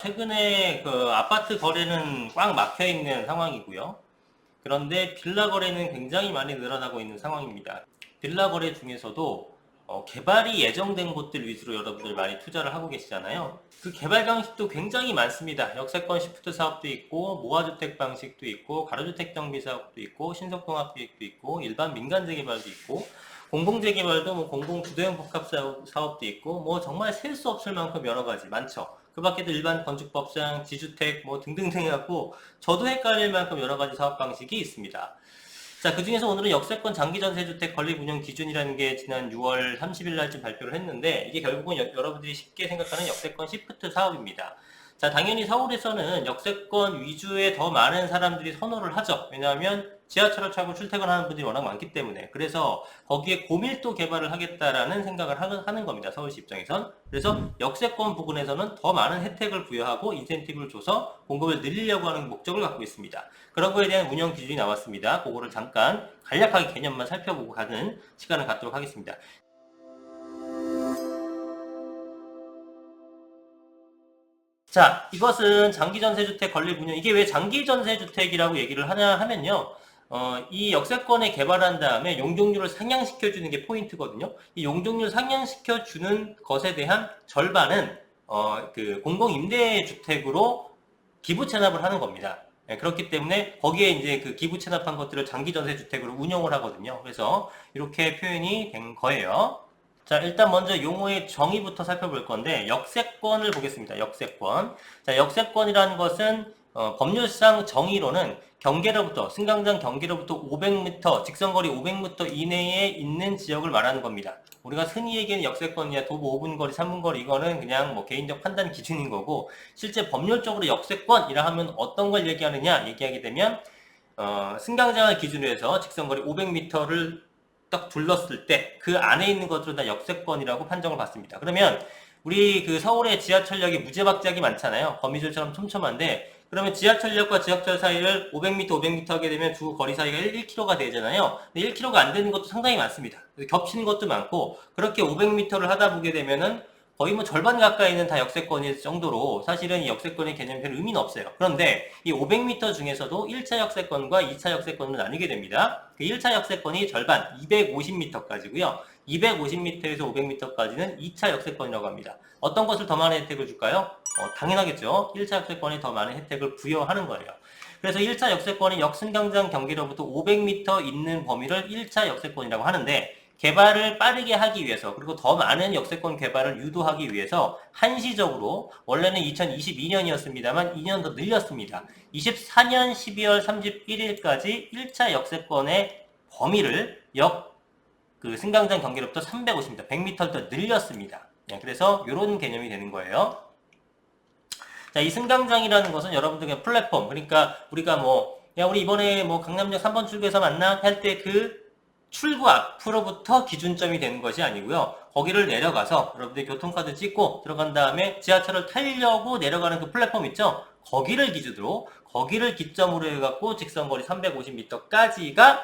최근에 그 아파트 거래는 꽉 막혀 있는 상황이고요. 그런데 빌라 거래는 굉장히 많이 늘어나고 있는 상황입니다. 빌라 거래 중에서도 개발이 예정된 곳들 위주로 여러분들 많이 투자를 하고 계시잖아요. 그 개발 방식도 굉장히 많습니다. 역세권 시프트 사업도 있고, 모아주택 방식도 있고, 가로주택 정비 사업도 있고, 신속종합기획도 있고, 일반 민간 재개발도 있고, 공공재개발도 뭐 공공주도형 복합 사업도 있고, 뭐 정말 셀 수 없을 만큼 여러 가지 많죠. 그 밖에도 일반 건축법상, 지주택 뭐 등등등 해갖고 저도 헷갈릴 만큼 여러 가지 사업 방식이 있습니다. 자, 그 중에서 오늘은 역세권 장기전세주택 건립운영 기준이라는 게 지난 6월 30일 날쯤 발표를 했는데, 이게 결국은 여러분들이 쉽게 생각하는 역세권 시프트 사업입니다. 자, 당연히 서울에서는 역세권 위주의 더 많은 사람들이 선호를 하죠. 왜냐하면 지하철을 타고 출퇴근하는 분들이 워낙 많기 때문에. 그래서 거기에 고밀도 개발을 하겠다라는 생각을 하는 겁니다. 서울시 입장에선. 그래서 역세권 부근에서는 더 많은 혜택을 부여하고 인센티브를 줘서 공급을 늘리려고 하는 목적을 갖고 있습니다. 그런 거에 대한 운영 기준이 나왔습니다. 그거를 잠깐 간략하게 개념만 살펴보고 가는 시간을 갖도록 하겠습니다. 자, 이것은 장기전세주택 건립운영. 이게 왜 장기전세주택이라고 얘기를 하냐 하면요. 이 역세권에 개발한 다음에 용적률을 상향시켜주는 게 포인트거든요. 이 용적률 상향시켜주는 것에 대한 절반은 그 공공임대주택으로 기부 체납을 하는 겁니다. 네, 그렇기 때문에 거기에 이제 그 기부 체납한 것들을 장기전세주택으로 운영을 하거든요. 그래서 이렇게 표현이 된 거예요. 자, 일단 먼저 용어의 정의부터 살펴볼 건데, 역세권을 보겠습니다. 역세권. 자, 역세권이라는 것은 법률상 정의로는 경계로부터, 승강장 경계로부터 500m, 직선거리 500m 이내에 있는 지역을 말하는 겁니다. 우리가 흔히 얘기하는 역세권이야 도보 5분 거리, 3분 거리, 이거는 그냥 뭐 개인적 판단 기준인 거고, 실제 법률적으로 역세권이라 하면 어떤 걸 얘기하느냐 얘기하게 되면 승강장을 기준으로 해서 직선거리 500m를 딱 둘렀을 때 그 안에 있는 것들은 다 역세권이라고 판정을 받습니다. 그러면 우리 그 서울의 지하철역이 무지박지하게 많잖아요. 거미줄처럼 촘촘한데, 그러면 지하철역과 지하철 사이를 500m, 500m 하게 되면 두 거리 사이가 1km가 되잖아요. 근데 1km가 안 되는 것도 상당히 많습니다. 겹치는 것도 많고, 그렇게 500m를 하다 보게 되면은 거의 뭐 절반 가까이는 다 역세권일 정도로 사실은 이 역세권의 개념이 별 의미는 없어요. 그런데 이 500m 중에서도 1차 역세권과 2차 역세권을 나누게 됩니다. 그 1차 역세권이 절반 250m까지고요. 250m에서 500m까지는 2차 역세권이라고 합니다. 어떤 것을 더 많은 혜택을 줄까요? 당연하겠죠. 1차 역세권이 더 많은 혜택을 부여하는 거예요. 그래서 1차 역세권이 역승강장 경계로부터 500m 있는 범위를 1차 역세권이라고 하는데, 개발을 빠르게 하기 위해서, 그리고 더 많은 역세권 개발을 유도하기 위해서 한시적으로, 원래는 2022년이었습니다만 2년 더 늘렸습니다. 24년 12월 31일까지 1차 역세권의 범위를 그 승강장 경계로부터 350m, 100m를 더 늘렸습니다. 그래서 이런 개념이 되는 거예요. 자, 이 승강장이라는 것은 여러분들 그냥 플랫폼, 그러니까 우리가 야, 우리 이번에 강남역 3번 출구에서 만나 할 때 그 출구 앞으로부터 기준점이 되는 것이 아니고요. 거기를 내려가서 여러분들이 교통카드 찍고 들어간 다음에 지하철을 타려고 내려가는 그 플랫폼 있죠? 거기를 기준으로, 거기를 기점으로 해갖고 직선거리 350m까지가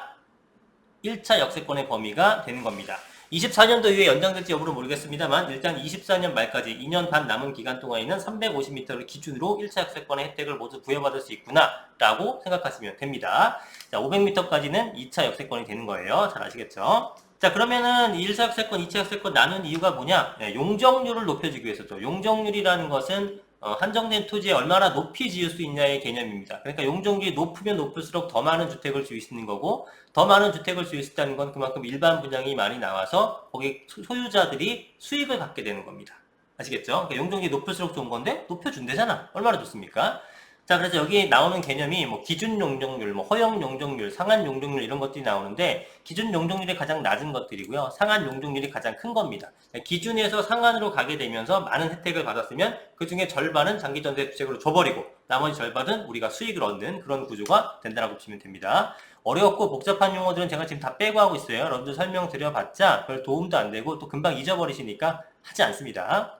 1차 역세권의 범위가 되는 겁니다. 24년도 이후에 연장될지 여부는 모르겠습니다만, 일단 24년 말까지 2년 반 남은 기간 동안에는 350m를 기준으로 1차 역세권의 혜택을 모두 부여받을 수 있구나 라고 생각하시면 됩니다. 자, 500m까지는 2차 역세권이 되는 거예요. 잘 아시겠죠? 자, 그러면은 1차 역세권, 2차 역세권 나눈 이유가 뭐냐? 용적률을 높여주기 위해서죠. 용적률이라는 것은 한정된 토지에 얼마나 높이 지을 수 있냐의 개념입니다. 그러니까 용적률이 높으면 높을수록 더 많은 주택을 지을 수 있는 거고, 더 많은 주택을 지을 수 있다는 건 그만큼 일반 분양이 많이 나와서 거기 소유자들이 수익을 갖게 되는 겁니다. 아시겠죠? 그러니까 용적률이 높을수록 좋은 건데 높여준대잖아. 얼마나 좋습니까? 자, 그래서 여기 나오는 개념이 기준 용적률, 허용 용적률, 상한 용적률 이런 것들이 나오는데, 기준 용적률이 가장 낮은 것들이고요. 상한 용적률이 가장 큰 겁니다. 기준에서 상한으로 가게 되면서 많은 혜택을 받았으면 그 중에 절반은 장기전세주택으로 줘버리고 나머지 절반은 우리가 수익을 얻는 그런 구조가 된다고 보시면 됩니다. 어렵고 복잡한 용어들은 제가 지금 다 빼고 하고 있어요. 여러분들 설명드려봤자 별 도움도 안 되고 또 금방 잊어버리시니까 하지 않습니다.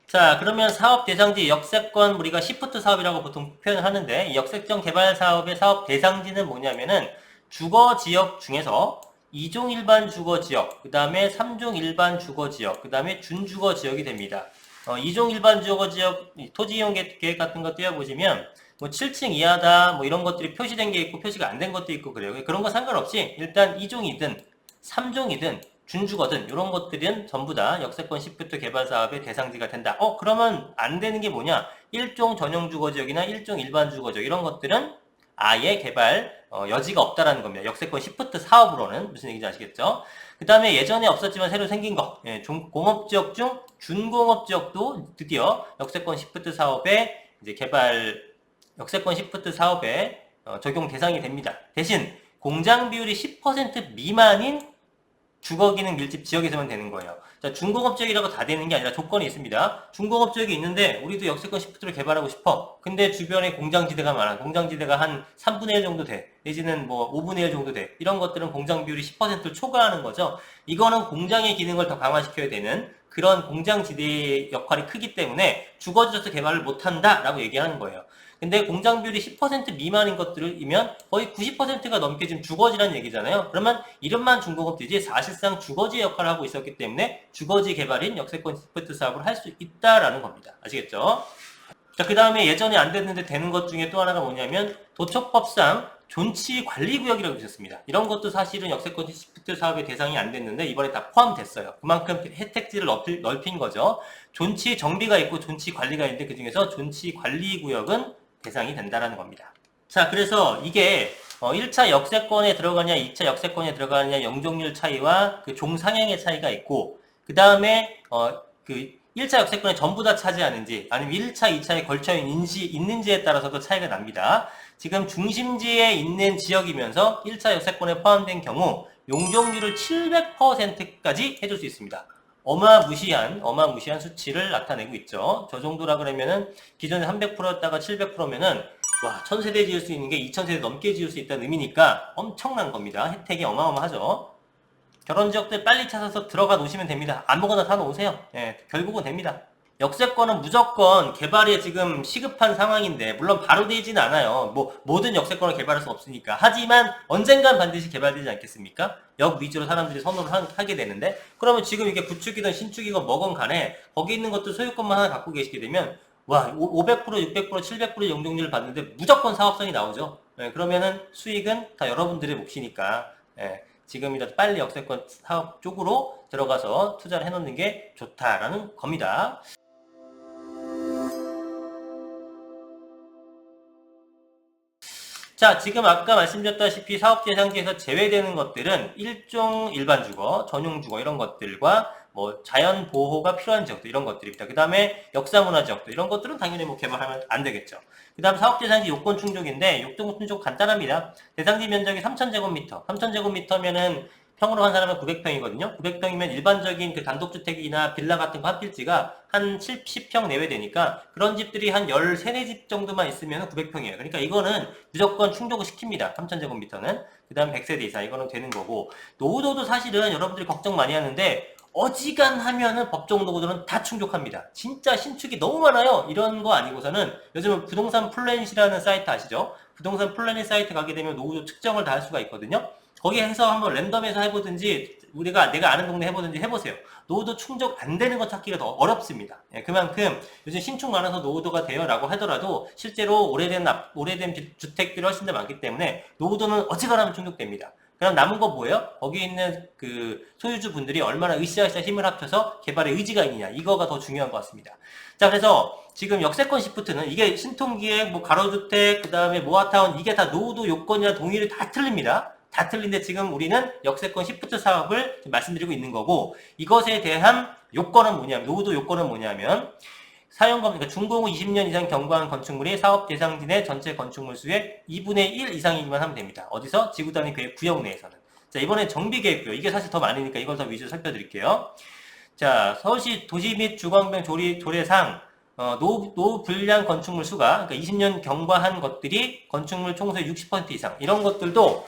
자, 그러면 사업 대상지 역세권 우리가 시프트 사업이라고 보통 표현을 하는데, 이 역세권 개발 사업의 사업 대상지는 뭐냐면은 주거 지역 중에서 2종 일반 주거 지역, 그 다음에 3종 일반 주거 지역, 그 다음에 준주거 지역이 됩니다. 이종 일반 주거지역 토지 이용 계획 같은 거 띄워보시면 뭐 7층 이하다 뭐 이런 것들이 표시된 게 있고 표시가 안 된 것도 있고 그래요. 그런 거 상관없이 일단 2종이든 3종이든 준주거든 이런 것들은 전부 다 역세권 시프트 개발 사업의 대상지가 된다. 그러면 안 되는 게 뭐냐? 1종 전용 주거지역이나 1종 일반 주거지역 이런 것들은 아예 개발 여지가 없다라는 겁니다. 역세권 시프트 사업으로는 무슨 얘기인지 아시겠죠? 그 다음에 예전에 없었지만 새로 생긴 거 공업지역 중 준공업지역도 드디어 역세권 시프트 사업에 이제 개발 역세권 시프트 사업에 적용 대상이 됩니다. 대신 공장 비율이 10% 미만인 주거기능 밀집 지역에서만 되는 거예요. 자, 준공업지역이라고 다 되는 게 아니라 조건이 있습니다. 준공업지역이 있는데 우리도 역세권 시프트를 개발하고 싶어. 근데 주변에 공장지대가 많아. 공장지대가 한 3분의 1 정도 돼. 내지는 뭐 5분의 1 정도 돼. 이런 것들은 공장 비율이 10%를 초과하는 거죠. 이거는 공장의 기능을 더 강화시켜야 되는 그런 공장지대의 역할이 크기 때문에 주거지로서 개발을 못한다라고 얘기하는 거예요. 근데 공장 비율이 10% 미만인 것들이면 거의 90%가 넘게 지금 주거지라는 얘기잖아요. 그러면 이름만 준공업지지 사실상 주거지 역할을 하고 있었기 때문에 주거지 개발인 역세권 시프트 사업을 할 수 있다라는 겁니다. 아시겠죠? 자, 그 다음에 예전에 안 됐는데 되는 것 중에 또 하나가 뭐냐면 도척법상 존치관리구역이라고 있었습니다. 이런 것도 사실은 역세권 시프트 사업의 대상이 안 됐는데 이번에 다 포함됐어요. 그만큼 혜택지를 넓힌 거죠. 존치 정비가 있고 존치 관리가 있는데 그 중에서 존치 관리구역은 대상이 된다라는 겁니다. 자, 그래서 이게 1차 역세권에 들어가냐 2차 역세권에 들어가느냐 영종률 차이와 그 종상향의 차이가 있고 그 다음에 그 1차 역세권에 전부 다 차지하는지 아니면 1차, 2차에 걸쳐 있는지에 따라서도 차이가 납니다. 지금 중심지에 있는 지역이면서 1차 역세권에 포함된 경우 용적률을 700%까지 해줄 수 있습니다. 어마무시한 수치를 나타내고 있죠. 저 정도라 그러면은 기존에 300%였다가 700%면은 와, 1000세대 지을 수 있는 게 2000세대 넘게 지을 수 있다는 의미니까 엄청난 겁니다. 혜택이 어마어마하죠. 결혼 지역들 빨리 찾아서 들어가 놓으시면 됩니다. 아무거나 사 놓으세요. 예, 결국은 됩니다. 역세권은 무조건 개발에 지금 시급한 상황인데 물론 바로 되지는 않아요. 뭐 모든 역세권을 개발할 수 없으니까. 하지만 언젠간 반드시 개발되지 않겠습니까? 역 위주로 사람들이 선호를 하게 되는데 그러면 지금 이게 구축이든 신축이건 뭐건 간에 거기 있는 것들 소유권만 하나 갖고 계시게 되면 와 500%, 600%, 700% 용적률을 받는데 무조건 사업성이 나오죠. 예, 그러면은 수익은 다 여러분들의 몫이니까 예, 지금이라도 빨리 역세권 사업 쪽으로 들어가서 투자를 해놓는 게 좋다라는 겁니다. 자, 지금 아까 말씀드렸다시피 사업대상지에서 제외되는 것들은 일종 일반 주거, 전용 주거 이런 것들과 뭐 자연 보호가 필요한 지역들 이런 것들입니다. 그 다음에 역사문화 지역들 이런 것들은 당연히 뭐 개발하면 안 되겠죠. 그 다음 사업대상지 요건 충족인데 요건 충족 간단합니다. 대상지 면적이 3000제곱미터, 3000제곱미터면은 평으로 한 사람은 900평이거든요. 900평이면 일반적인 그 단독주택이나 빌라 같은 거 한 필지가 한 70평 내외 되니까 그런 집들이 한 13, 4집 정도만 있으면 900평이에요. 그러니까 이거는 무조건 충족을 시킵니다. 3000제곱미터는. 그 다음 100세대 이상 이거는 되는 거고 노후도도 사실은 여러분들이 걱정 많이 하는데 어지간하면은 법정 노후도는 다 충족합니다. 진짜 신축이 너무 많아요. 이런 거 아니고서는 요즘은 부동산 플래닛이라는 사이트 아시죠? 부동산 플래닛 사이트 가게 되면 노후도 측정을 다 할 수가 있거든요. 거기 해서 한번 랜덤에서 해보든지 내가 아는 동네 해보든지 해보세요. 노후도 충족 안 되는 거 찾기가 더 어렵습니다. 예, 그만큼 요즘 신축 많아서 노후도가 돼요 라고 하더라도 실제로 오래된 주택들이 훨씬 더 많기 때문에 노후도는 어지간하면 충족됩니다. 그럼 남은 거 뭐예요? 거기 있는 그 소유주 분들이 얼마나 으쌰으쌰 힘을 합쳐서 개발의 의지가 있느냐 이거가 더 중요한 것 같습니다. 자, 그래서 지금 역세권 시프트는 이게 신통기획, 뭐 가로주택, 그 다음에 모아타운 이게 다 노후도 요건이나 동의를 다 틀립니다. 다 틀린데 지금 우리는 역세권 시프트 사업을 말씀드리고 있는 거고 이것에 대한 요건은 뭐냐면 노후도 요건은 뭐냐면 사용검 그러니까 준공후 20년 이상 경과한 건축물이 사업 대상지 내 전체 건축물 수의 2분의 1 이상이기만 하면 됩니다. 어디서? 지구단위 계획 구역 내에서는. 자, 이번에 정비계획구역 이게 사실 더 많으니까 이걸 더 위주로 살펴드릴게요. 자, 서울시 도시 및 주거환경 조례상 노후 불량 건축물 수가 그러니까 20년 경과한 것들이 건축물 총수의 60% 이상 이런 것들도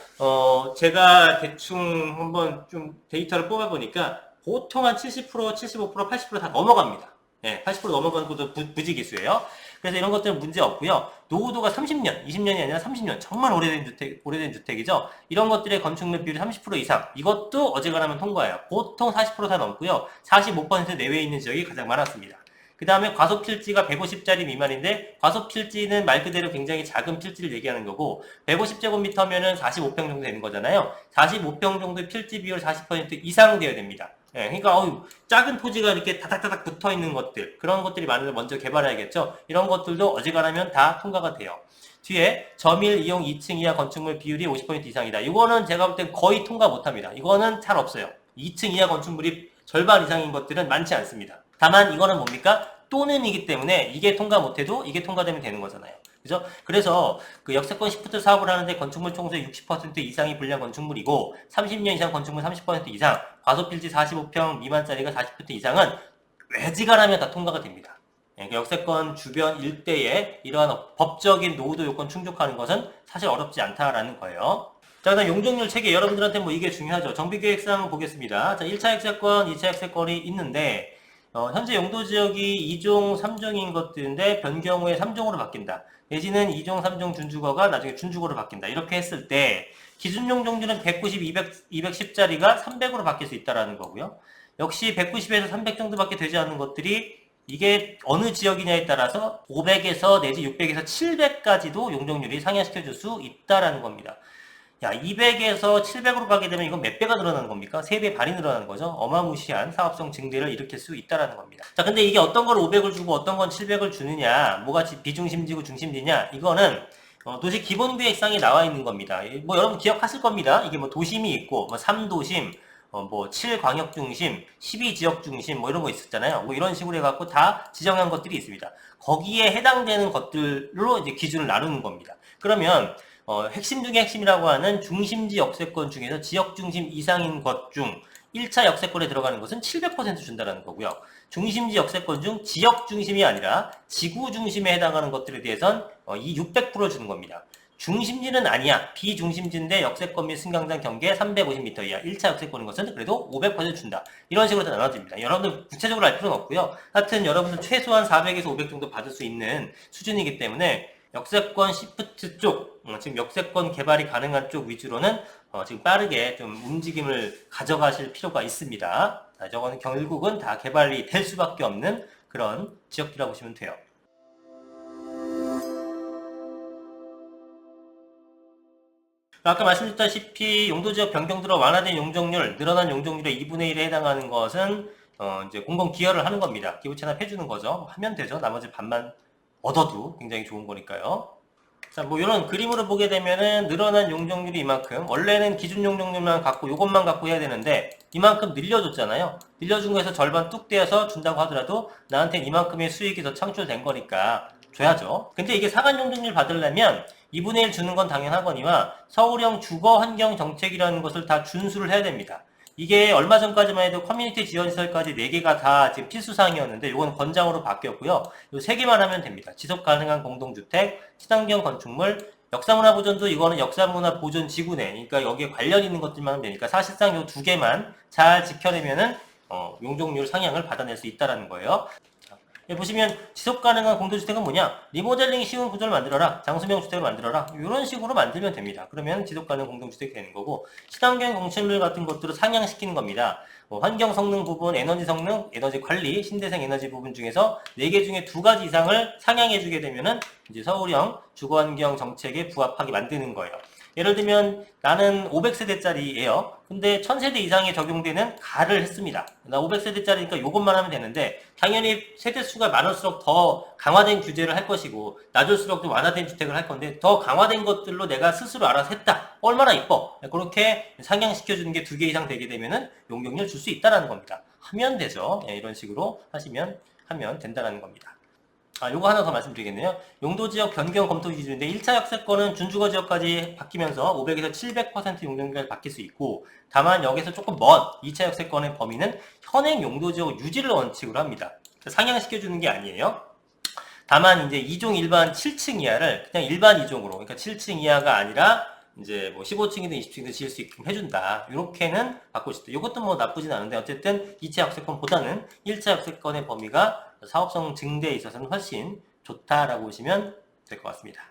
제가 대충 한번 좀 데이터를 뽑아보니까 보통 한 70%, 75%, 80%다 넘어갑니다. 예, 80% 넘어가는 것도 부지기수예요. 그래서 이런 것들은 문제 없고요. 노후도가 30년, 20년이 아니라 30년 정말 오래된 주택이죠. 이런 것들의 건축물 비율이 30% 이상 이것도 어지간하면 통과해요. 보통 40%다 넘고요. 45% 내외에 있는 지역이 가장 많았습니다. 그 다음에 과소 필지가 150짜리 미만인데 과소 필지는 말 그대로 굉장히 작은 필지를 얘기하는 거고 150제곱미터면은 45평 정도 되는 거잖아요. 45평 정도의 필지 비율 40% 이상 되어야 됩니다. 예, 그러니까 작은 토지가 이렇게 다닥다닥 붙어 있는 것들 그런 것들이 먼저 개발해야겠죠. 이런 것들도 어지간하면 다 통과가 돼요. 뒤에 점일 이용 2층 이하 건축물 비율이 50% 이상이다. 이거는 제가 볼 땐 거의 통과 못합니다. 이거는 잘 없어요. 2층 이하 건축물이 절반 이상인 것들은 많지 않습니다. 다만 이거는 뭡니까? 또는이기 때문에 이게 통과 못해도 이게 통과되면 되는 거잖아요. 그죠? 그래서 그 역세권 시프트 사업을 하는데 건축물 총수의 60% 이상이 불량 건축물이고 30년 이상 건축물 30% 이상 과소필지 45평 미만짜리가 40% 이상은 외지가라면 다 통과가 됩니다. 역세권 주변 일대에 이러한 법적인 노후도 요건 충족하는 것은 사실 어렵지 않다라는 거예요. 자, 그다음 용적률 체계 여러분들한테 뭐 이게 중요하죠. 정비계획상 보겠습니다. 자, 1차 역세권, 2차 역세권이 있는데 현재 용도지역이 2종, 3종인 것들인데 변경후에 3종으로 바뀐다. 내지는 2종, 3종 준주거가 나중에 준주거로 바뀐다. 이렇게 했을 때 기준 용적률은 190, 210짜리가 300으로 바뀔 수 있다라는 거고요. 역시 190에서 300 정도밖에 되지 않는 것들이 이게 어느 지역이냐에 따라서 500에서 내지 600에서 700까지도 용적률이 상향시켜줄 수 있다라는 겁니다. 야, 200에서 700으로 가게 되면 이건 몇 배가 늘어나는 겁니까? 3배 반이 늘어나는 거죠. 어마무시한 사업성 증대를 일으킬 수 있다라는 겁니다. 자, 근데 이게 어떤 걸 500을 주고 어떤 건 700을 주느냐, 뭐가 비중심지고 중심지냐, 이거는 도시 기본계획상에 나와 있는 겁니다. 뭐 여러분 기억하실 겁니다. 이게 뭐 도심이 있고, 뭐 3도심, 뭐 7광역중심, 12지역중심 뭐 이런 거 있었잖아요. 뭐 이런 식으로 해갖고 다 지정한 것들이 있습니다. 거기에 해당되는 것들로 이제 기준을 나누는 겁니다. 그러면 핵심 중에 핵심이라고 하는 중심지 역세권 중에서 지역 중심 이상인 것 중 1차 역세권에 들어가는 것은 700% 준다는 거고요. 중심지 역세권 중 지역 중심이 아니라 지구 중심에 해당하는 것들에 대해선 이 600% 주는 겁니다. 중심지는 아니야. 비중심지인데 역세권 및 승강장 경계 350m 이하 1차 역세권인 것은 그래도 500% 준다. 이런 식으로 나눠집니다. 여러분들 구체적으로 알 필요는 없고요. 하여튼 여러분들 최소한 400에서 500 정도 받을 수 있는 수준이기 때문에 역세권 시프트 쪽, 지금 역세권 개발이 가능한 쪽 위주로는 지금 빠르게 좀 움직임을 가져가실 필요가 있습니다. 자, 저거는 결국은 다 개발이 될 수밖에 없는 그런 지역이라고 보시면 돼요. 아까 말씀드렸다시피 용도지역 변경들어 완화된 용적률, 늘어난 용적률의 2분의 1에 해당하는 것은 이제 공공 기여를 하는 겁니다. 기부 체납해주는 거죠. 하면 되죠. 나머지 반만 얻어도 굉장히 좋은 거니까요. 자, 뭐 이런 그림으로 보게 되면은 늘어난 용적률이 이만큼, 원래는 기준 용적률만 갖고 요것만 갖고 해야 되는데 이만큼 늘려줬잖아요. 늘려준 거에서 절반 뚝 떼어서 준다고 하더라도 나한테는 이만큼의 수익이 더 창출된 거니까 줘야죠. 근데 이게 상한 용적률 받으려면 2분의 1 주는 건 당연하거니와 서울형 주거 환경 정책이라는 것을 다 준수를 해야 됩니다. 이게 얼마 전까지만 해도 커뮤니티 지원시설까지 4개가 다 지금 필수사항이었는데 이건 권장으로 바뀌었고요. 요 3개만 하면 됩니다. 지속가능한 공동주택, 친환경 건축물, 역사문화보존도 이거는 역사문화보존지구네. 그러니까 여기에 관련 있는 것들만 하면 되니까 사실상 요 2개만 잘 지켜내면은 용적률 상향을 받아낼 수 있다는 거예요. 보시면 지속가능한 공동주택은 뭐냐? 리모델링이 쉬운 구조를 만들어라. 장수명 주택을 만들어라. 이런 식으로 만들면 됩니다. 그러면 지속가능 공동주택이 되는 거고 친환경 공실물 같은 것들을 상향시키는 겁니다. 환경 성능 부분, 에너지 성능, 에너지 관리, 신재생 에너지 부분 중에서 4개 중에 2가지 이상을 상향해주게 되면은 이제 서울형 주거환경 정책에 부합하게 만드는 거예요. 예를 들면 나는 500세대짜리예요. 근데 1000세대 이상에 적용되는 가를 했습니다. 나 500세대짜리니까 요것만 하면 되는데 당연히 세대수가 많을수록 더 강화된 규제를 할 것이고 낮을수록 좀 완화된 주택을 할 건데 더 강화된 것들로 내가 스스로 알아서 했다. 얼마나 이뻐. 그렇게 상향시켜주는 게 2개 이상 되게 되면은 용적률 줄 수 있다는 겁니다. 하면 되죠. 이런 식으로 하면 된다는 겁니다. 요거 하나 더 말씀드리겠네요. 용도지역 변경 검토 기준인데 1차 역세권은 준주거 지역까지 바뀌면서 500에서 700% 용적률까지 바뀔 수 있고 다만 여기서 조금 먼 2차 역세권의 범위는 현행 용도지역 유지를 원칙으로 합니다. 상향시켜주는 게 아니에요. 다만 이제 2종 일반 7층 이하를 그냥 일반 2종으로 그러니까 7층 이하가 아니라 이제 뭐 15층이든 20층이든 지을 수 있게끔 해준다. 이렇게는 바꿀 수 있다. 이것도 뭐 나쁘진 않은데 어쨌든 2차 역세권보다는 1차 역세권의 범위가 사업성 증대에 있어서는 훨씬 좋다라고 보시면 될 것 같습니다.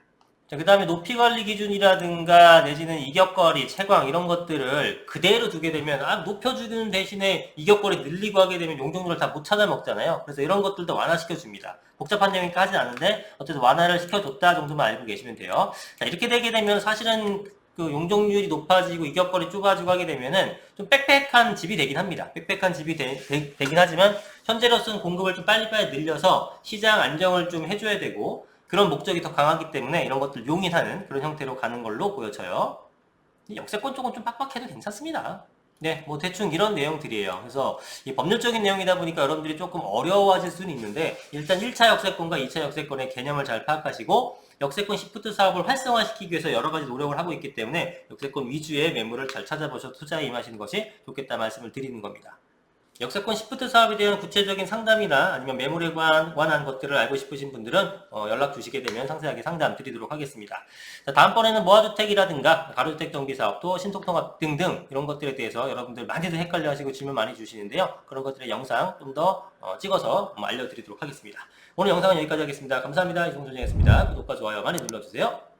자, 그 다음에 높이 관리 기준이라든가 내지는 이격거리, 채광 이런 것들을 그대로 두게 되면 높여주는 대신에 이격거리 늘리고 하게 되면 용적률을 다 못 찾아 먹잖아요. 그래서 이런 것들도 완화시켜 줍니다. 복잡한 내용이니까 하진 않은데 어쨌든 완화를 시켜줬다 정도만 알고 계시면 돼요. 자, 이렇게 되게 되면 사실은 그 용적률이 높아지고 이격거리 좁아지고 하게 되면은 좀 빽빽한 집이 되긴 합니다. 빽빽한 집이 되긴 하지만 현재로서는 공급을 좀 빨리빨리 늘려서 시장 안정을 좀 해줘야 되고 그런 목적이 더 강하기 때문에 이런 것들 용인하는 그런 형태로 가는 걸로 보여져요. 역세권 쪽은 좀 빡빡해도 괜찮습니다. 네, 뭐 대충 이런 내용들이에요. 그래서 이 법률적인 내용이다 보니까 여러분들이 조금 어려워하실 수는 있는데 일단 1차 역세권과 2차 역세권의 개념을 잘 파악하시고 역세권 시프트 사업을 활성화시키기 위해서 여러 가지 노력을 하고 있기 때문에 역세권 위주의 매물을 잘 찾아보셔서 투자에 임하시는 것이 좋겠다 말씀을 드리는 겁니다. 역세권 시프트 사업에 대한 구체적인 상담이나 아니면 매물에 관한 것들을 알고 싶으신 분들은 연락 주시게 되면 상세하게 상담 드리도록 하겠습니다. 자, 다음번에는 모아주택이라든가 가로주택 정비사업 또 신속통합 등등 이런 것들에 대해서 여러분들 많이들 헷갈려 하시고 질문 많이 주시는데요. 그런 것들의 영상 좀 더 찍어서 알려드리도록 하겠습니다. 오늘 영상은 여기까지 하겠습니다. 감사합니다. 이성준이었습니다. 구독과 좋아요 많이 눌러주세요.